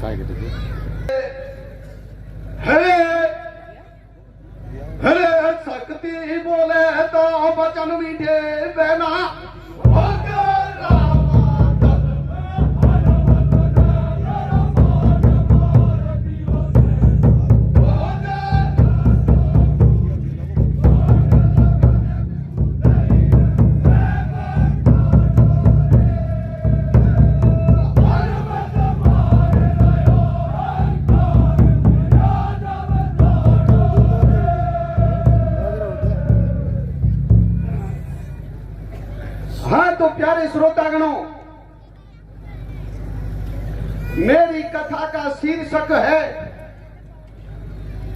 काय कहते थे हरे हरे शक्ति बोले तो वचन मीठे बहना तो प्यारे श्रोतागणों, मेरी कथा का शीर्षक है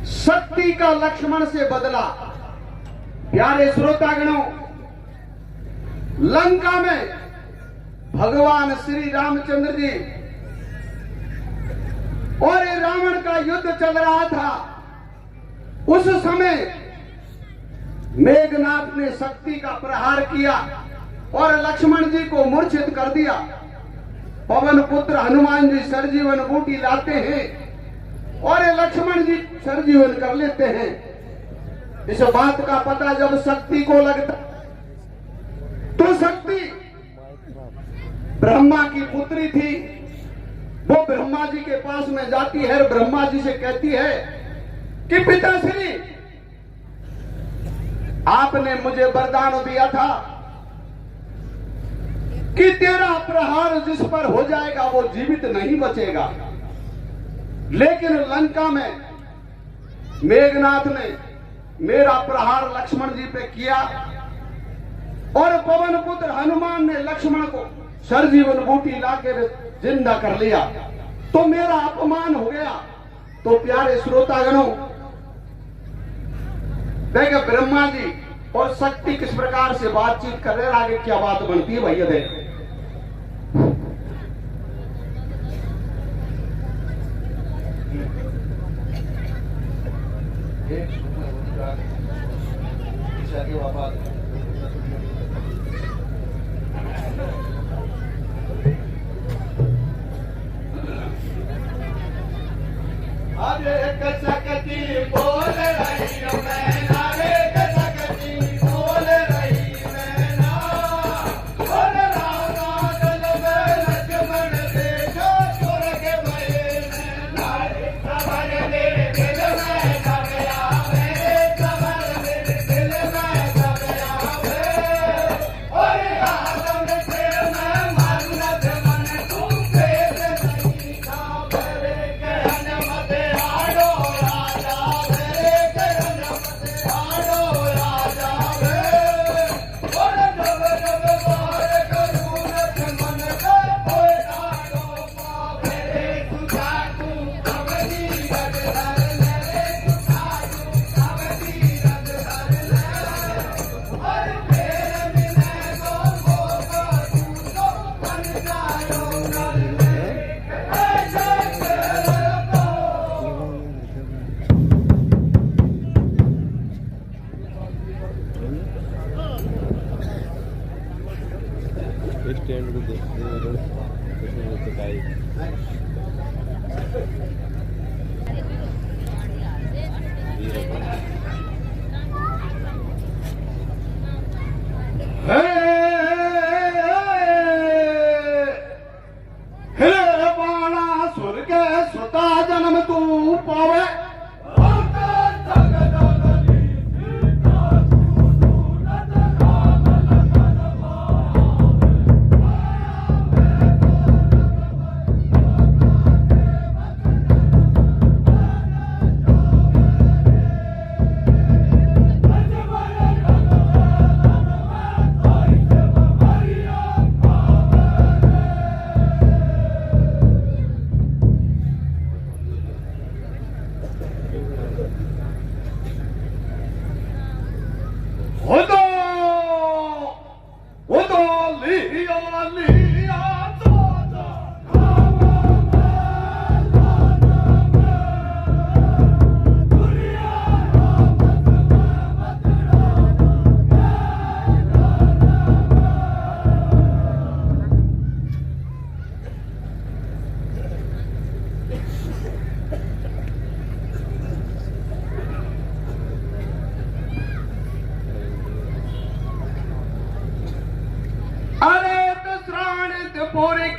शक्ति का लक्ष्मण से बदला। प्यारे श्रोतागणों, लंका में भगवान श्री रामचंद्र जी और रावण का युद्ध चल रहा था। उस समय मेघनाथ ने शक्ति का प्रहार किया और लक्ष्मण जी को मूर्छित कर दिया। पवन पुत्र हनुमान जी सरजीवन बूटी लाते हैं और लक्ष्मण जी सरजीवन कर लेते हैं। इस बात का पता जब शक्ति को लगता तो शक्ति ब्रह्मा की पुत्री थी। वो ब्रह्मा जी के पास में जाती है, ब्रह्मा जी से कहती है कि पिताश्री, आपने मुझे वरदान दिया था कि तेरा प्रहार जिस पर हो जाएगा वो जीवित नहीं बचेगा। लेकिन लंका में मेघनाथ ने मेरा प्रहार लक्ष्मण जी पे किया और पवन पुत्र हनुमान ने लक्ष्मण को सरजीवन बूटी लाकर जिंदा कर लिया, तो मेरा अपमान हो गया। तो प्यारे श्रोतागणों, देखिए ब्रह्मा जी और शक्ति किस प्रकार से बातचीत कर रहे हैं, आगे क्या बात बनती है भैया देख। अरे शक्ति बोल रही हूं मैं, अरे शक्ति बोल रही मैं, बोल राम दल में लक्ष्मण देखो स्वर्ग में, खबर मेरे दिल में गया, मेरे खबर मेरे दिल में गया, और आदम से मैं मानत मन तू भेद नहीं था, मेरे कहन मत आड़ो राजा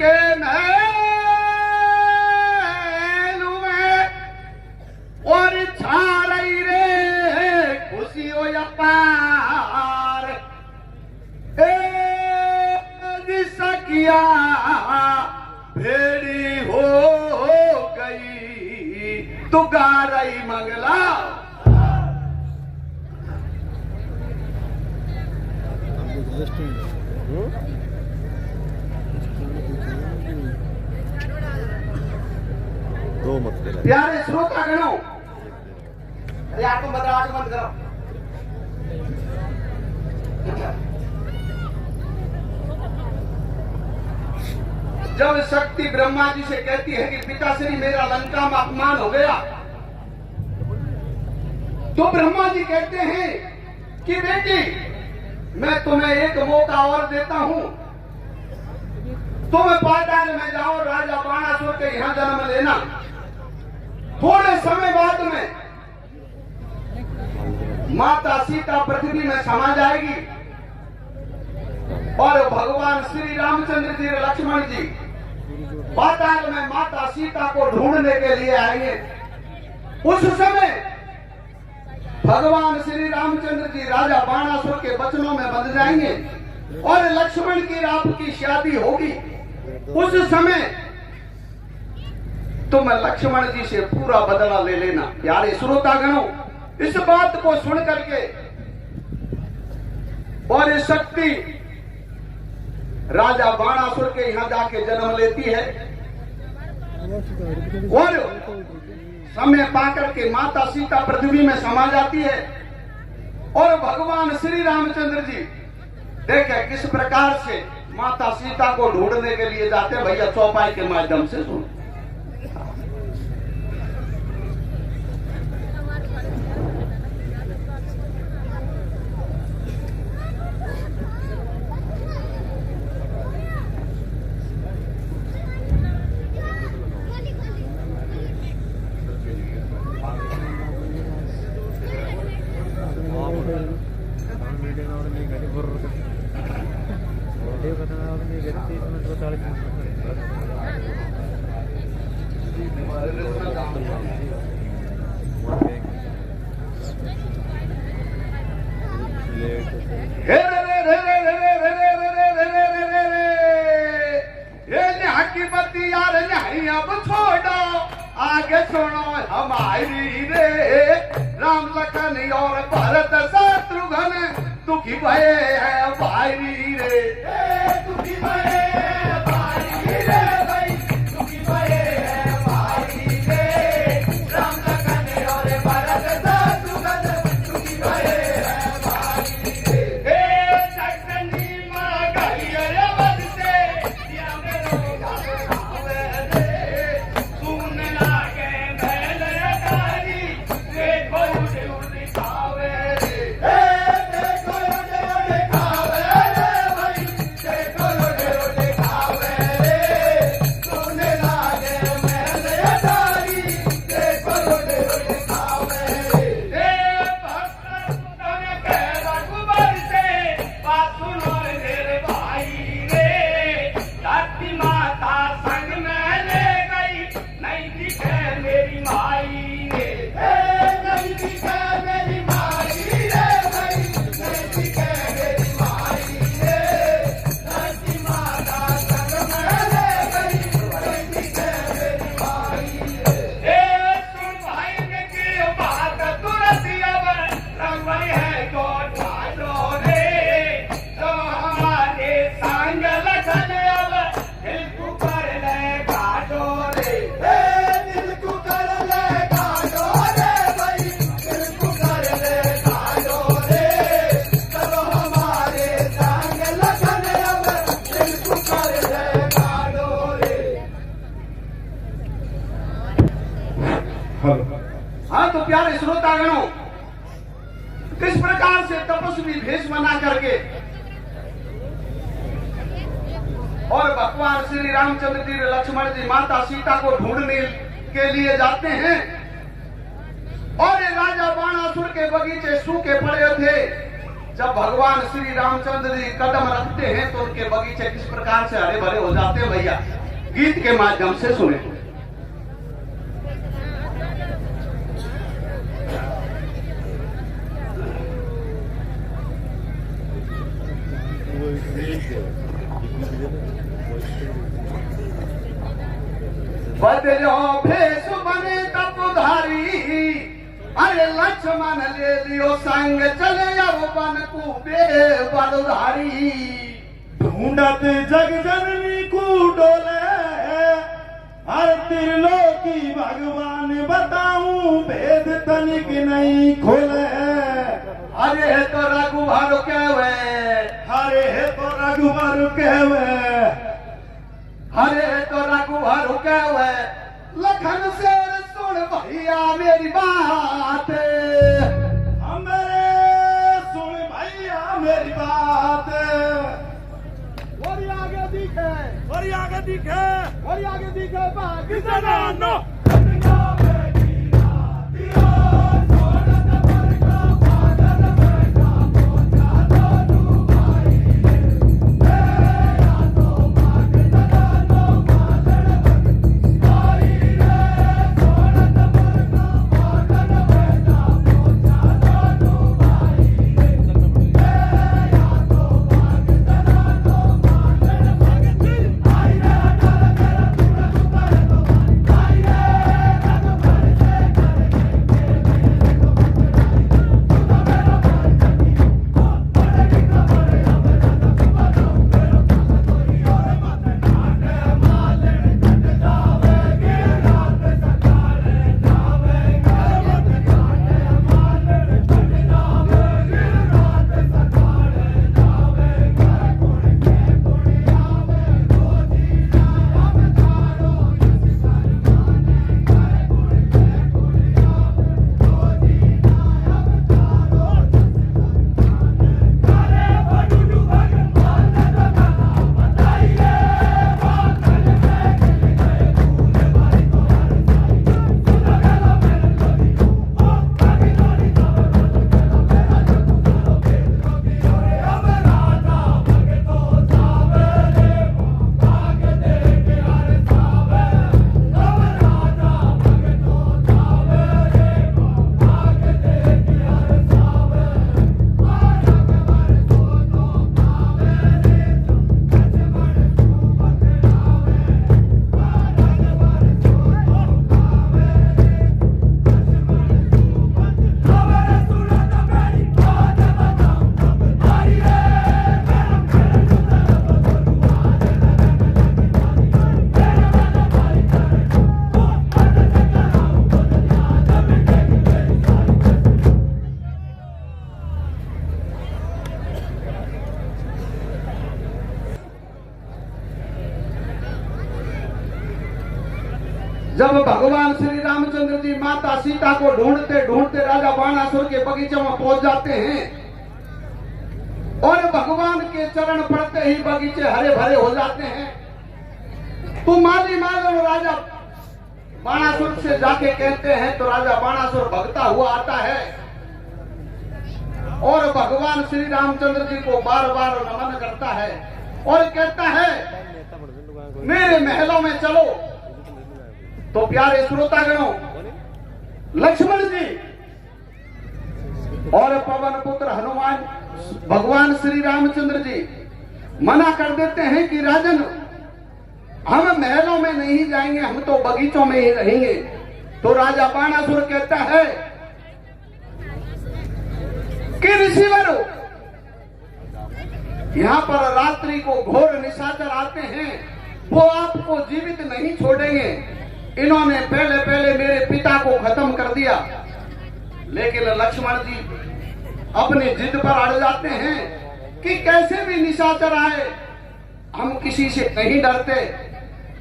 के महल में और छा रही रे खुशी हो या पार सकिया भेड़ी हो गई तो गा रही मंगला। दो मत करो प्यारे श्रोतागणों, अरे आंख बंद करो। जब शक्ति ब्रह्मा जी से कहती है कि पिताश्री मेरा लंका में अपमान हो गया, तो ब्रह्मा जी कहते हैं कि बेटी मैं तुम्हें एक मौका और देता हूं, तुम पाताल में जाओ, राजा बाणासुर के यहां जन्म लेना। थोड़े समय बाद में माता सीता पृथ्वी में समा जाएगी और भगवान श्री रामचंद्र जी लक्ष्मण जी पाताल में माता सीता को ढूंढने के लिए आएंगे। उस समय भगवान श्री रामचंद्र जी राजा बाणासुर के वचनों में बंध जाएंगे और लक्ष्मण की आपकी शादी होगी। उस समय तुम लक्ष्मण जी से पूरा बदला ले लेना। प्यारे श्रोतागणों, इस बात को सुन करके और इस शक्ति राजा बाणासुर के यहां जाके जन्म लेती है और समय पाकर के माता सीता पृथ्वी में समा जाती है और भगवान श्री रामचंद्र जी देखे किस प्रकार से माता सीता को ढूंढने के लिए जाते हैं। भैया चौपाई के माध्यम से सुनो। अब छोड़ो आगे सुनो हमारी रे, राम लखन और भरत शत्रुघ्न दुखी भये है भाई रे, दुखी भये है भाई रे, भाई दुखी भये है भाई रे, राम लखन और भरत शत्रुघ्न दुखी भये है भाई रे। हे जगनी मां गई अवध से या मेरो आवे रे, सुन लागे महल अटारी देखो उड़े उड़े खावे रे, देखो उड़े उड़े खावे रे, भाई देखो उड़े उड़े खावे रे, सुन लागे महल अटारी देखो उड़े उड़े खावे रे। हे भक्त सुन के रघुबर से बात सुनो मेरे भाई रे, धरती माता संग में ले गई नहीं दिखे मेरी माई रे, नहीं दिखे मेरी माई रे, भाई नहीं दिखे मेरी माई रे, धरती माता संग में ले गई नहीं दिखे मेरी माई रे। सुन भाई ने की बात तुरंत अब रंगई है तो ठाडो रे, तो हमारे संग लखन अब दिल को कर ले काटो रे, दिल को कर ले काटो रे, भाई दिल को कर ले काटो रे, चलो हमारे संग लखन अब दिल को कर ले काटो रे। हाँ तो प्यारे श्रोतागणों, किस प्रकार से तपस्वी भेष बना करके और भगवान श्री रामचंद्र जी लक्ष्मण जी माता सीता को ढूंढने के लिए जाते हैं और ये राजा बाणासुर के बगीचे सूखे पड़े थे जब भगवान श्री रामचंद्र जी कदम रखते हैं तो उनके बगीचे किस प्रकार से हरे भरे हो जाते हैं भैया, गीत के माध्यम से सुने। बदलो भेष बने तपधारी, अरे लक्ष्मण ले लियो संग चले अब बन कूबे बलधारी। ढूंढत जग जननी को डोले, हर त्रिलोकी भगवान बताऊं भेद तनिक नहीं खोले। अरे तो रघुवर कहवे, हरे तो रघुवर कहवे, हरे तो रघुवर कहवे, लखन से सुन भैया मेरी बात, हमें सुन भैया मेरी बात। और आगे दिखे, और आगे दिखे, और आगे दिखे बाकी जनानो। जब भगवान श्री रामचंद्र जी माता सीता को ढूंढते ढूंढते राजा बाणासुर के बगीचे में पहुंच जाते हैं और भगवान के चरण पड़ते ही बगीचे हरे भरे हो जाते हैं। तो माली माल राजा बाणासुर से जाके कहते हैं तो राजा बाणासुर भगता हुआ आता है और भगवान श्री रामचंद्र जी को बार बार नमन करता है और कहता है मेरे महलों में चलो। तो प्यारे श्रोतागणों, लक्ष्मण जी और पवन पुत्र हनुमान भगवान श्री रामचंद्र जी मना कर देते हैं कि राजन हम महलों में नहीं जाएंगे, हम तो बगीचों में ही रहेंगे। तो राजा बाणासुर कहता है कि ऋषिवर यहां पर रात्रि को घोर निशाचर आते हैं, वो आपको जीवित नहीं छोड़ेंगे। इन्होंने पहले पहले मेरे पिता को खत्म कर दिया। लेकिन लक्ष्मण जी अपनी जिद पर अड़ जाते हैं कि कैसे भी निशाचर आए हम किसी से नहीं डरते,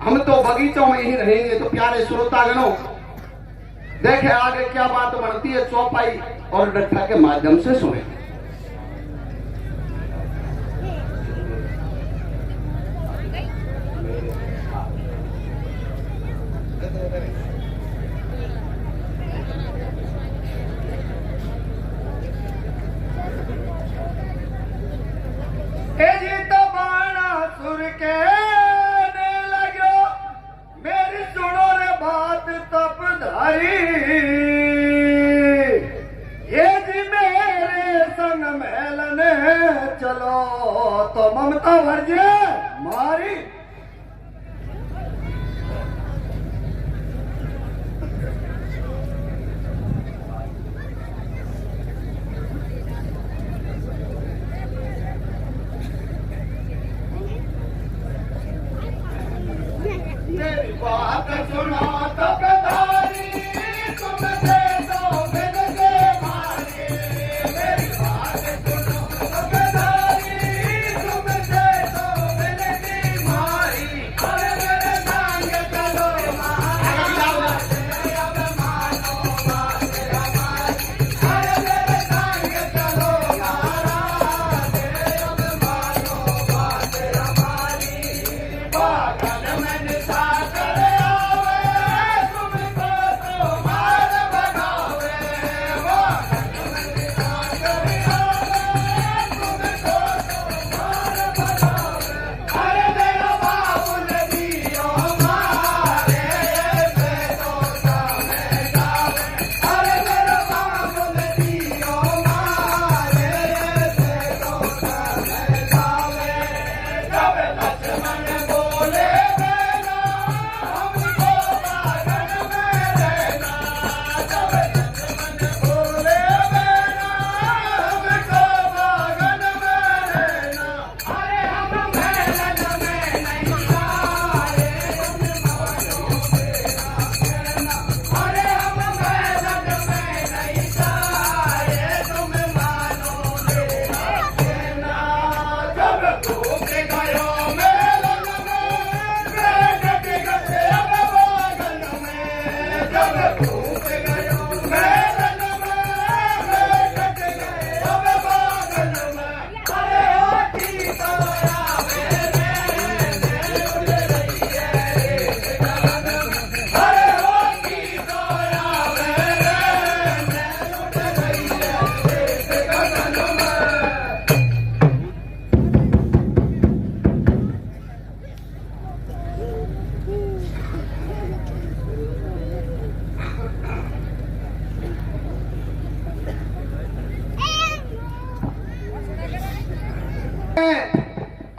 हम तो बगीचों में ही रहेंगे। तो प्यारे श्रोतागणों, देखे आगे क्या बात बनती है, चौपाई और डट्ठा के माध्यम से सुने। जब भूख गयो मैदान में कट गए अब बागन में अरे ओ सीता आवे रे उड़ रही है रे गगन में अरे ओ सीता आवे रे उड़ रही है रे गगन में।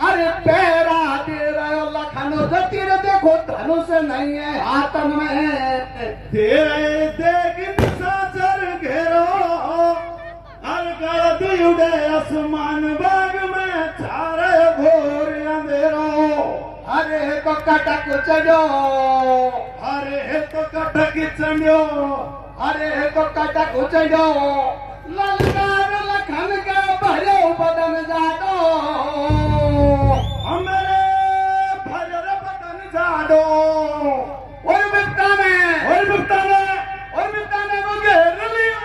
अरे पैरा दे रहे हो लखन जतीर देखो धनुष नहीं है हाथन में तेरे देख साचर घेरो हर गलत उड़े आसमान बाग में चारे घोर अंधेरो अरे तो कटक चढ़ो अरे तो कटक चढ़ो अरे तो कटक चढ़ो ललकार लखन का भरो बदन जादो हमारे भजर बदन जाडो और बिपता में और मुक्ता ने वो घेर लिया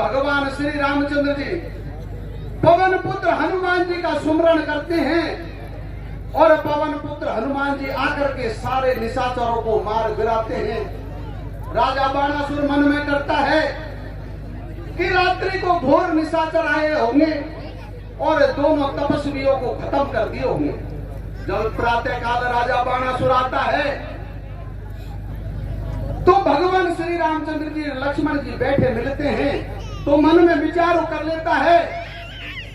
भगवान श्री रामचंद्र जी पवन पुत्र हनुमान जी का सुमरण करते हैं और पवन पुत्र हनुमान जी आकर के सारे निशाचरों को मार गिराते हैं। राजा बाणासुर मन में करता है कि रात्रि को घोर निशाचर आए होंगे और दोनों तपस्वियों को खत्म कर दिए होंगे। जब प्रातः काल राजा बाणासुर आता है तो भगवान श्री रामचंद्र जी लक्ष्मण जी बैठे मिलते हैं तो मन में विचार कर लेता है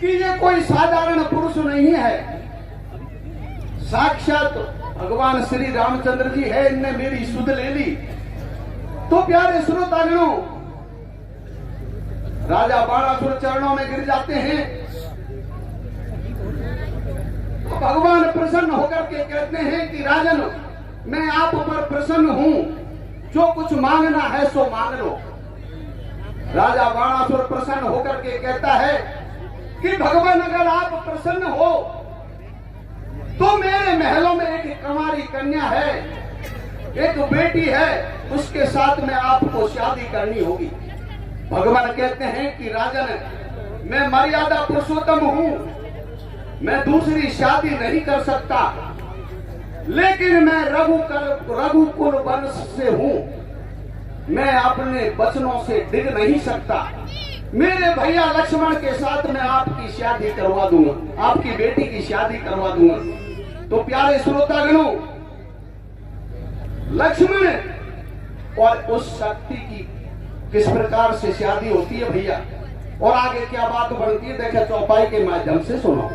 कि ये कोई साधारण पुरुष नहीं है, साक्षात भगवान श्री रामचंद्र जी है। इनने मेरी सुध ले ली। तो प्यारे श्रोतागणों, राजा बाणासुर चरणों में गिर जाते हैं। तो भगवान प्रसन्न होकर के कहते हैं कि राजन, मैं आप पर प्रसन्न हूं, जो कुछ मांगना है सो मांग लो। राजा बाणासुर प्रसन्न होकर के कहता है कि भगवान, अगर आप प्रसन्न हो तो मेरे महलों में एक कुंवारी कन्या है, एक बेटी है, उसके साथ में आपको शादी करनी होगी। भगवान कहते हैं कि राजन, मैं मर्यादा पुरुषोत्तम हूं, मैं दूसरी शादी नहीं कर सकता, लेकिन मैं रघुकुल वंश से हूं, मैं अपने वचनों से डिग नहीं सकता। मेरे भैया लक्ष्मण के साथ मैं आपकी शादी करवा दूंगा, आपकी बेटी की शादी करवा दूंगा। तो प्यारे श्रोतागणों, लक्ष्मण और उस शक्ति की किस प्रकार से शादी होती है भैया, और आगे क्या बात बनती है, देखे चौपाई के माध्यम से सुनो।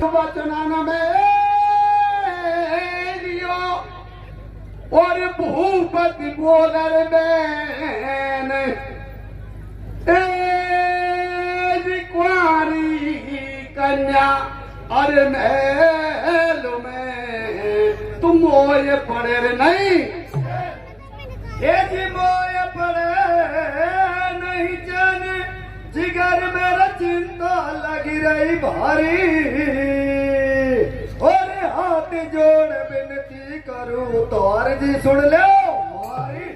वचनन में लियो और भूपति बोलर बैन कुआरी कन्या अरे महल में तुम मोए पड़े रे नहीं, ये जी मोए पड़े नहीं जाने, जिगर मेरा चिंता लगी रही भारी, और हाथ जोड़ विनती करूं तो अर्जी सुन लो हमारी।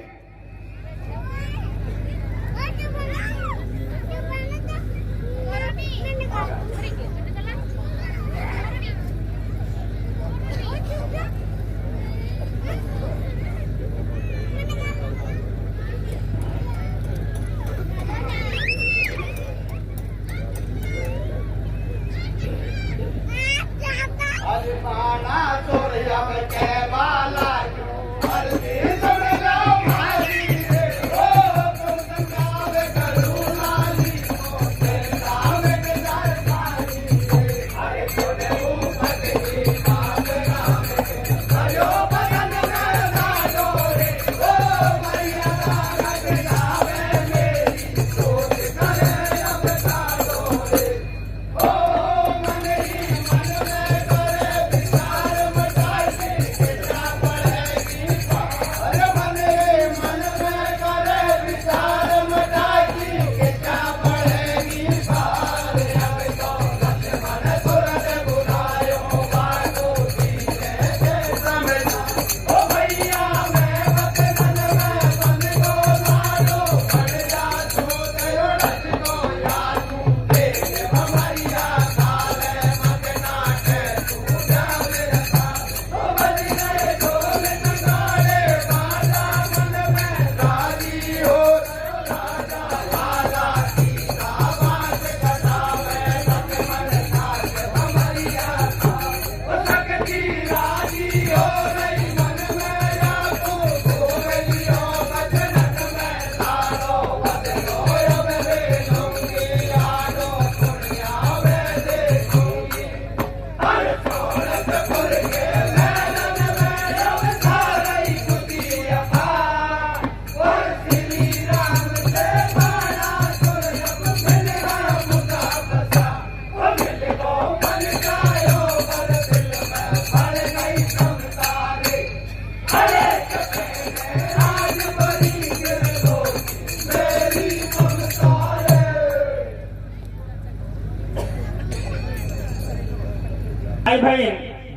भाई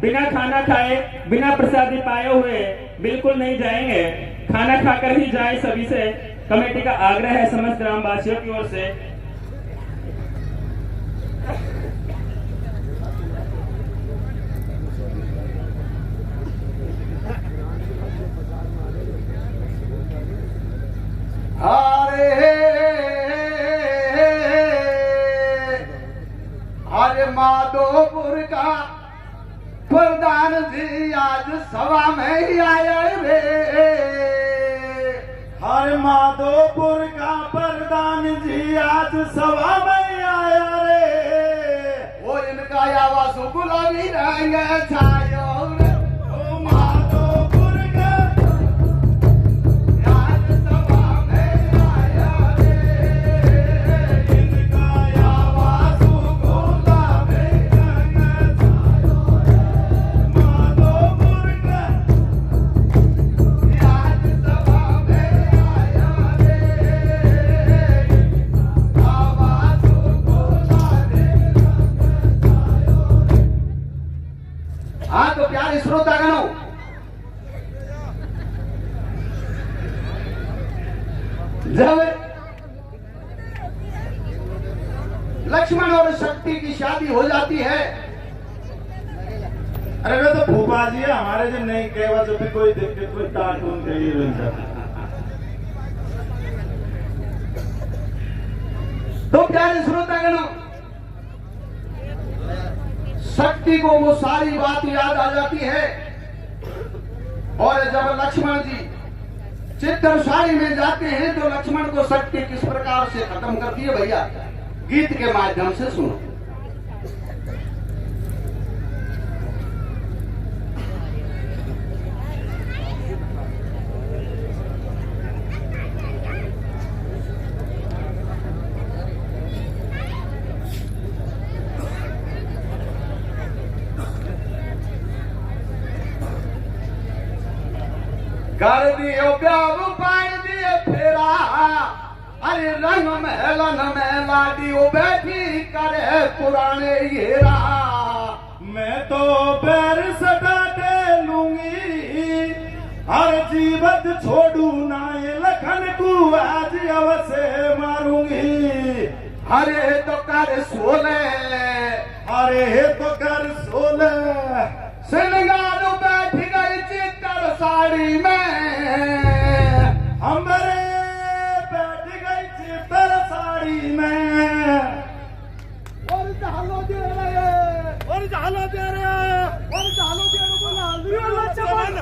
बिना खाना खाए बिना प्रसादी पाए हुए बिल्कुल नहीं जाएंगे, खाना खाकर ही जाए, सभी से कमेटी का आग्रह है समस्त ग्रामवासियों की ओर से। अरे माधोपुर का प्रधान जी आज सभा में ही आया रे, हर माधोपुर का प्रधान जी आज सभा में आया रे, वो इनका आवाज गुलाबी रंग छायो रे, ओ माधोपुर का आज सभा में आया रे, इनका आवाज गुलाबी रंग छायो रे, माधोपुर का आज सभा में आया रे, आवाज गुलाबी रंग छायो रे। हाँ तो प्यारे श्रोतागणों, जब लक्ष्मण और शक्ति की शादी हो जाती है अरे वे तो भूपा जी है हमारे जो नहीं कहवा जब भी कोई देख के कोई कार्टून के लिए रह जाता। तो प्यारे श्रोतागणों, शक्ति को वो सारी बात याद आ जाती है। और जब लक्ष्मण जी चित्तरसाड़ी में जाते हैं तो लक्ष्मण को शक्ति किस प्रकार से खत्म करती है, भैया गीत के माध्यम से सुनो। कर दियो प्यार पाई दिए फेरा, अरे रंग महलन में लाडियो बैठी करे पुराने येरा। मैं तो पैर सटा दे लूंगी, हर जीवत छोड़ू ना ये लखन को आज अवश्य मारूंगी। अरे तो कर सोले, अरे तो कर सोले, सिलगार बैठ गई चित्तर साड़ी में, हमरे बैठ गई चित्तर साड़ी में। और झालो दे रहे, और झालो दे रहे, और झालो दे रहे बोला लियो लक्ष्मण।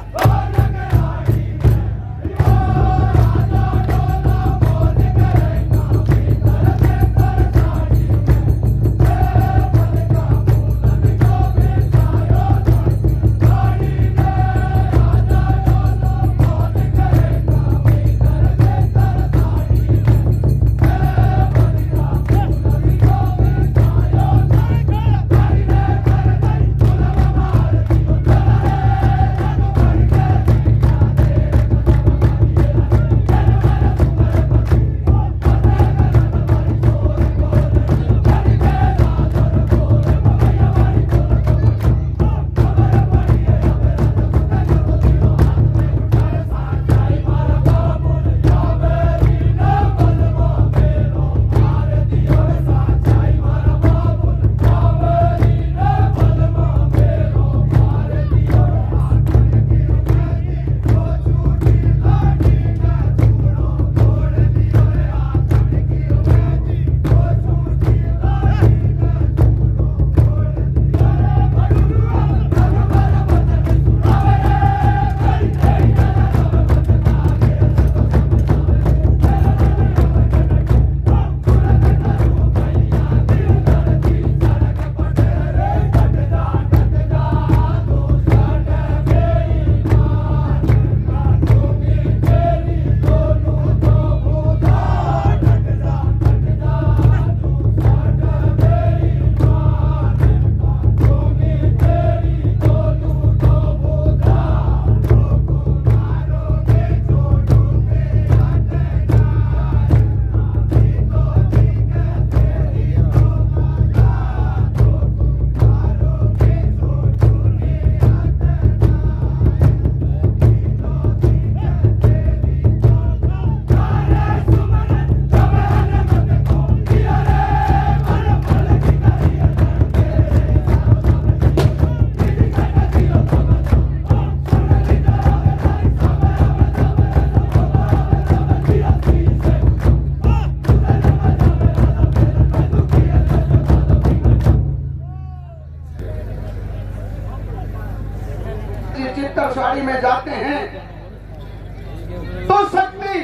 चित्तरसाड़ी में जाते हैं तो शक्ति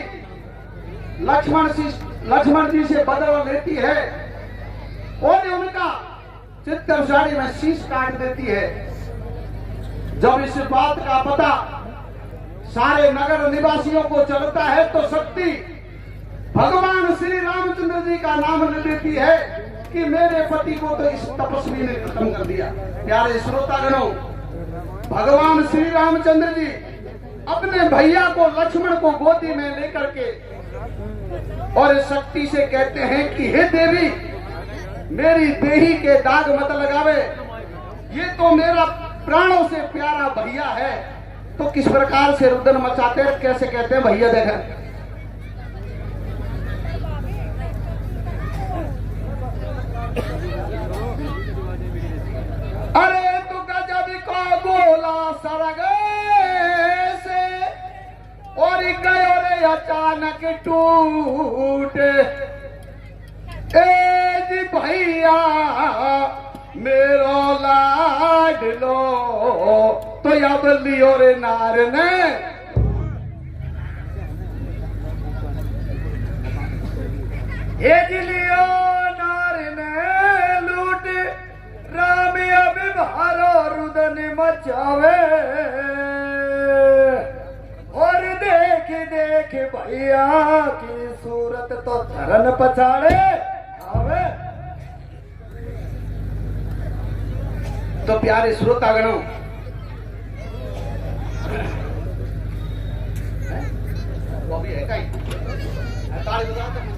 लक्ष्मण जी से बदला लेती है और उनका चित्तरसाड़ी में शीश काट देती है। जब इस बात का पता सारे नगर निवासियों को चलता है तो शक्ति भगवान श्री रामचंद्र जी का नाम ले देती है कि मेरे पति को तो इस तपस्वी ने खत्म कर दिया। प्यारे श्रोतागणों, भगवान श्री रामचंद्र जी अपने भैया को लक्ष्मण को गोदी में लेकर के और शक्ति से कहते हैं कि हे देवी, मेरी देही के दाग मत लगावे, ये तो मेरा प्राणों से प्यारा भैया है। तो किस प्रकार से रुदन मचाते हैं, कैसे कहते हैं भैया देखें। अरे तू गजब को बोला सरग से और गयो रे अचानक टूट। ए जी भैया मेरो लाडलो तो अब लियो रे नार ने। ए जी लियो नार ने लूट राम अब भारो रुदन मचावे। और देख देख भैया की सूरत तो धरन पछाड़े आवे। तो प्यारे श्रोतागणों, वो भी है कहीं ताली बजाते हैं।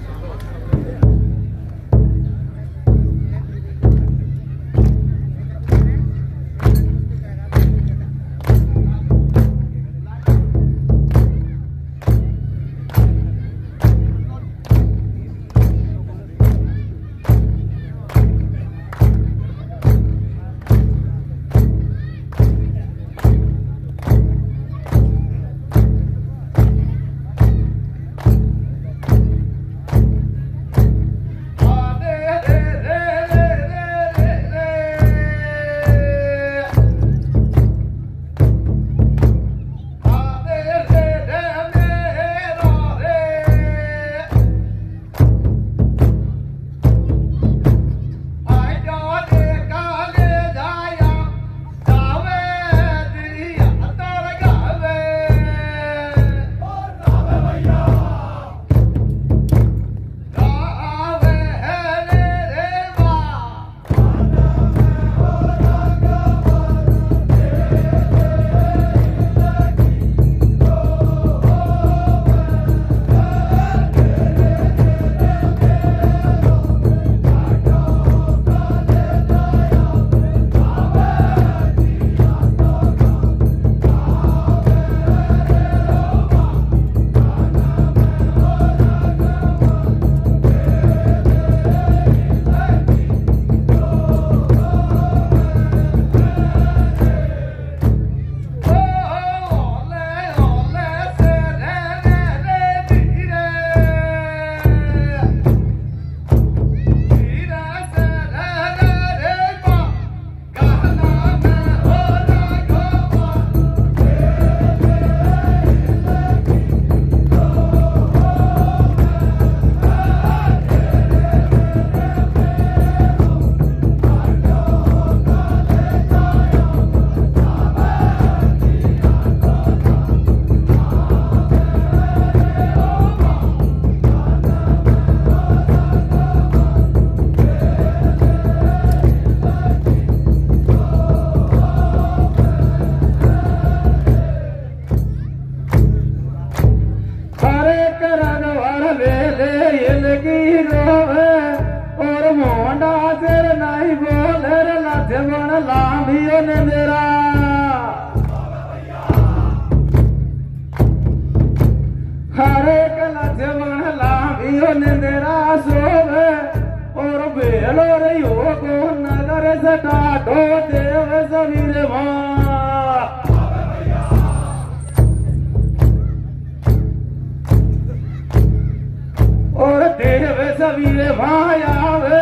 और देव सवीरे भायावे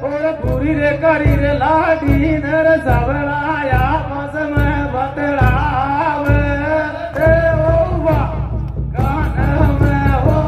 और पूरी रे करी रे लाडी नर सबराया बस में बतलावे ए ओ वा गान में हो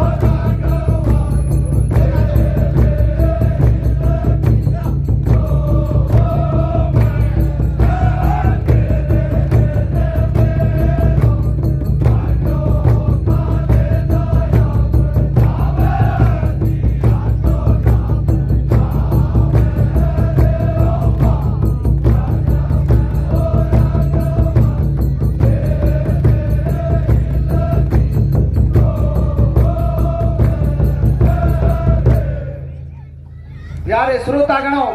प्यारे श्रोतागणों,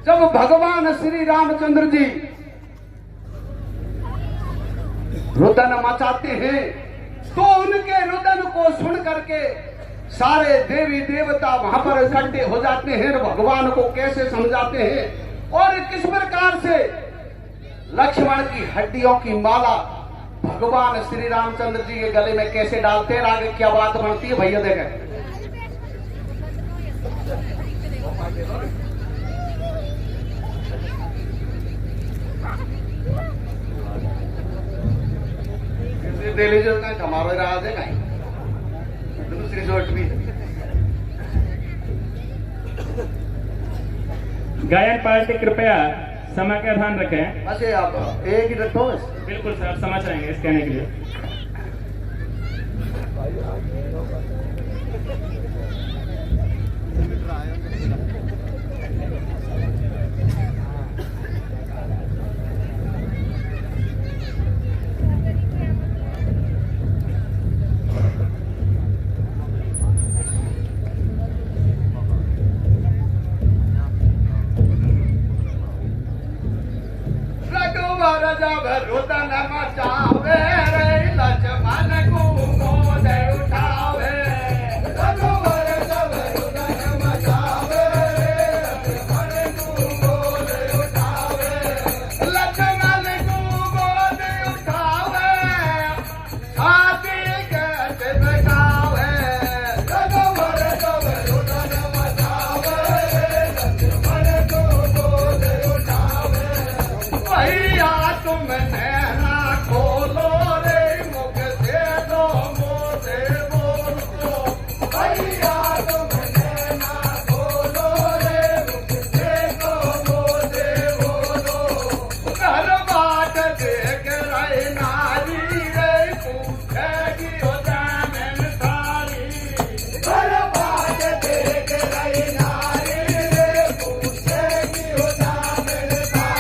जब भगवान श्री रामचंद्र जी रुदन मचाते हैं तो उनके रुदन को सुन करके सारे देवी देवता वहां पर इकट्ठे हो जाते हैं। भगवान को कैसे समझाते हैं और किस प्रकार से लक्ष्मण की हड्डियों की माला भगवान श्री रामचंद्र जी के गले में कैसे डालते हैं, आगे क्या बात बनती है भैया देखें। दे लीजिए हमारा राज है कहीं दूसरी जोट भी। गायन पार्टी कृपया समय का ध्यान रखें। अच्छा आप एक ही रखो बस। बिल्कुल सर, समझ रहेंगे इस कहने के लिए। जब रुदन मचावे रे लक्ष्मण को गोद उठावे, रघुवर जब रुदन मचावे रे लक्ष्मण को गोद उठावे, लक्ष्मण को गोद उठावे, छाती के चिपकावे, रघुवर जब रुदन मचावे रे लक्ष्मण को गोद उठावे। भैया तुम नैना खोलो रे मुख से दो मोसे बोलो, भैया तुम नैना खोलो रे मुख से दो मोसे बोलो, घर बाट देख रहे नारी रे पूछेगी हो जामिन थारी, घर बाट देख रहे नारी रे पूछेगी हो जामिन थारी।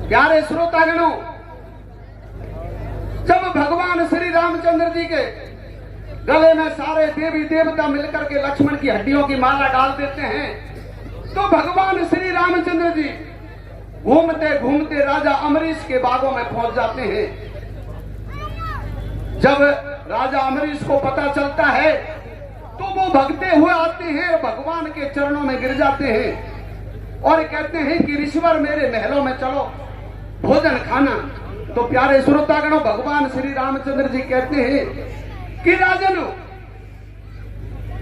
प्यारे श्रोतागणों, जब भगवान श्री रामचंद्र जी के गले में सारे देवी देवता मिलकर के लक्ष्मण की हड्डियों की माला डाल देते हैं, तो भगवान श्री रामचंद्र जी घूमते घूमते राजा अमरीश के बागों में पहुंच जाते हैं। जब राजा अमरीश को पता चलता है तो वो भगते हुए आते हैं और भगवान के चरणों में गिर जाते हैं और कहते हैं कि ऋषिवर मेरे महलों में चलो भोजन खाना। तो प्यारे श्रोतागणों, भगवान श्री रामचंद्र जी कहते हैं कि राजन,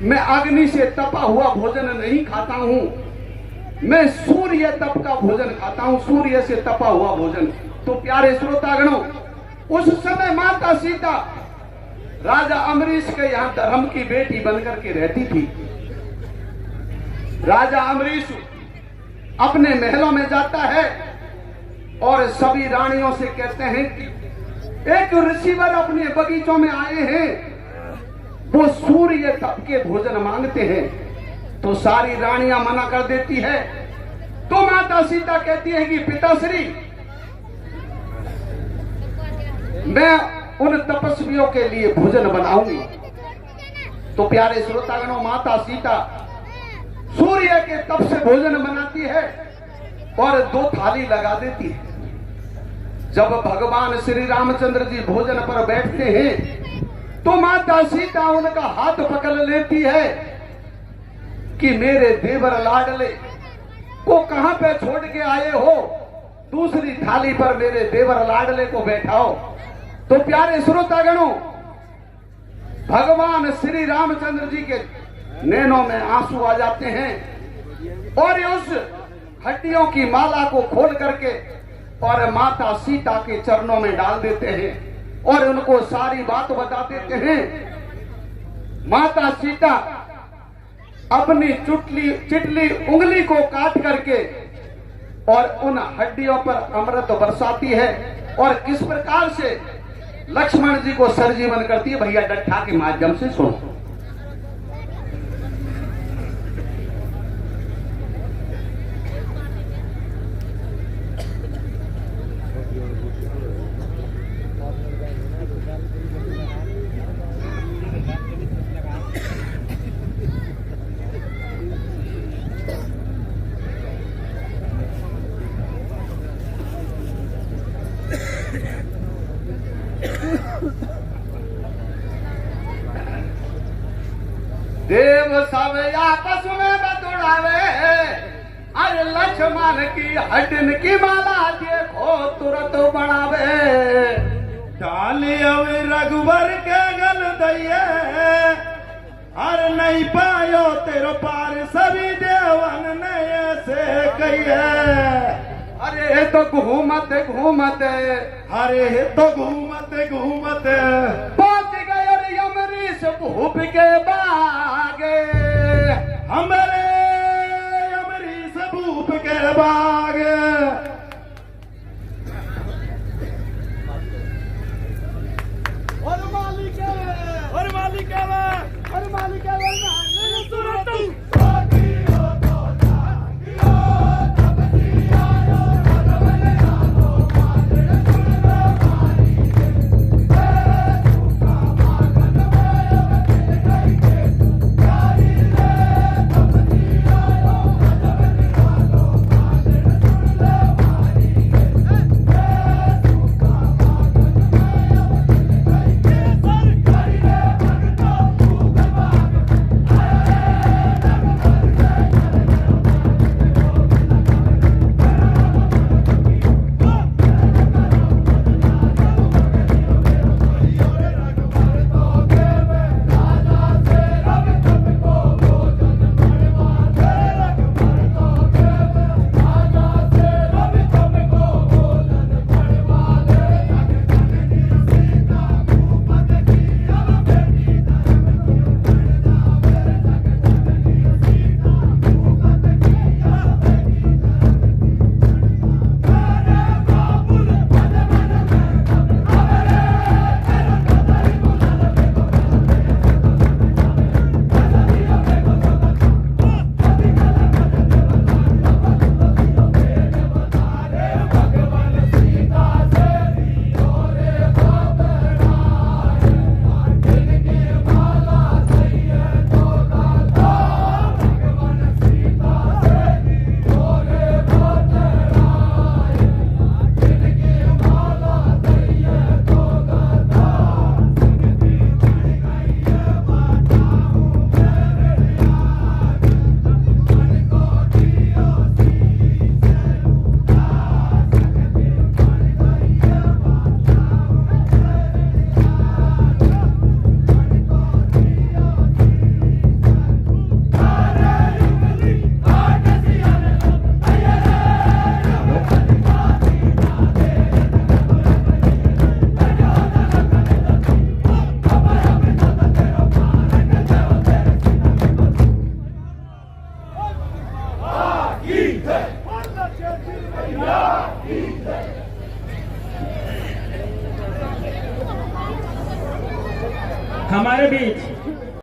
मैं अग्नि से तपा हुआ भोजन नहीं खाता हूं, मैं सूर्य तप का भोजन खाता हूं, सूर्य से तपा हुआ भोजन। तो प्यारे श्रोतागणों, उस समय माता सीता राजा अम्बरीश के यहां धर्म की बेटी बनकर के रहती थी। राजा अम्बरीश अपने महलों में जाता है और सभी रानियों से कहते हैं कि एक ऋषिवर अपने बगीचों में आए हैं, वो सूर्य तप के भोजन मांगते हैं। तो सारी रानियां मना कर देती है। तो माता सीता कहती है कि पिताश्री, मैं उन तपस्वियों के लिए भोजन बनाऊंगी। तो प्यारे श्रोतागणों, माता सीता सूर्य के तप से भोजन बनाती है और 2 थाली लगा देती है। जब भगवान श्री रामचंद्र जी भोजन पर बैठते हैं तो माता सीता उनका हाथ पकड़ लेती है कि मेरे देवर लाडले को कहां पे छोड़ के आए हो, दूसरी थाली पर मेरे देवर लाडले को बैठाओ। तो प्यारे श्रोतागणों, भगवान श्री रामचंद्र जी के नैनों में आंसू आ जाते हैं और उस हड्डियों की माला को खोल करके और माता सीता के चरणों में डाल देते हैं और उनको सारी बात बता देते हैं। माता सीता अपनी चिटली उंगली को काट करके और उन हड्डियों पर अमृत बरसाती है और किस प्रकार से लक्ष्मण जी को सरजीवन करती है, भैया डट्ठा के माध्यम से सुनो। देव सब आपस में बतुड़ावे, अरे लक्ष्मण की हड्डन की माला देखो तुरंत बढ़ावे। डाली अवे रघुवर के गल दैये, अरे नहीं पायो तेरो पार सभी देवन ने ऐसे कहिए। अरे तो घूमत घूमत, अरे तो घूमत घूमत पहुंच गए अम्बरीश भूप के बागे। हमारे अम्बरीश भूप के बाग। और मालिक हमारे बीच